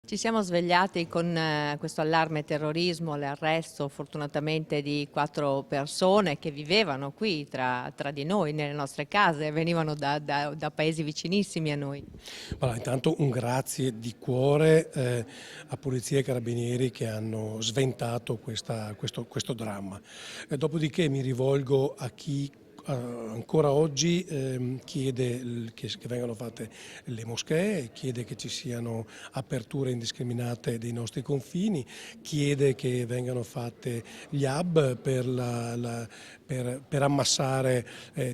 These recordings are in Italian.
Ci siamo svegliati con questo allarme terrorismo, l'arresto fortunatamente di 4 persone che vivevano qui tra di noi, nelle nostre case, venivano da paesi vicinissimi a noi. Allora, intanto un grazie di cuore a Polizia e Carabinieri che hanno sventato questo dramma. Dopodiché mi rivolgo a chi ancora oggi chiede che vengano fatte le moschee, chiede che ci siano aperture indiscriminate dei nostri confini, chiede che vengano fatte gli hub per ammassare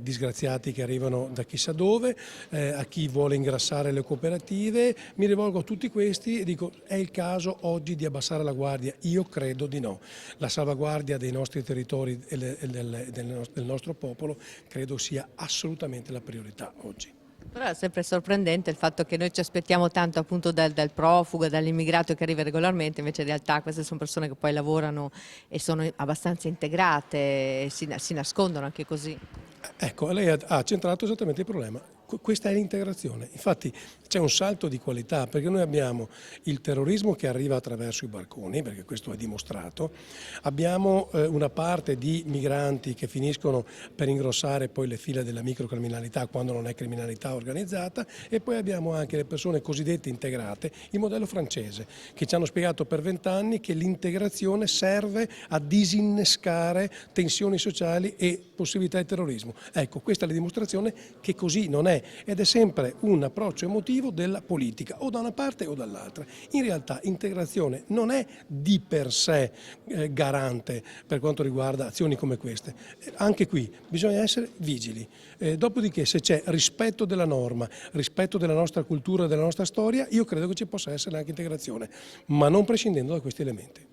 disgraziati che arrivano da chissà dove, a chi vuole ingrassare le cooperative. Mi rivolgo a tutti questi e dico: è il caso oggi di abbassare la guardia? Io credo di no. La salvaguardia dei nostri territori e del nostro popolo credo sia assolutamente la priorità oggi. Però è sempre sorprendente il fatto che noi ci aspettiamo tanto appunto dal profugo, dall'immigrato che arriva regolarmente, invece in realtà queste sono persone che poi lavorano e sono abbastanza integrate, e si nascondono anche così. Ecco, lei ha centrato esattamente il problema. Questa è l'integrazione. Infatti c'è un salto di qualità, perché noi abbiamo il terrorismo che arriva attraverso i barconi, perché questo è dimostrato, abbiamo una parte di migranti che finiscono per ingrossare poi le file della microcriminalità quando non è criminalità organizzata, e poi abbiamo anche le persone cosiddette integrate, il modello francese, che ci hanno spiegato per 20 anni che l'integrazione serve a disinnescare tensioni sociali e possibilità di terrorismo. Ecco, questa è la dimostrazione che così non è, ed è sempre un approccio emotivo della politica, o da una parte o dall'altra. In realtà integrazione non è di per sé garante per quanto riguarda azioni come queste. Anche qui bisogna essere vigili. Dopodiché, se c'è rispetto della norma, rispetto della nostra cultura e della nostra storia, io credo che ci possa essere anche integrazione, ma non prescindendo da questi elementi.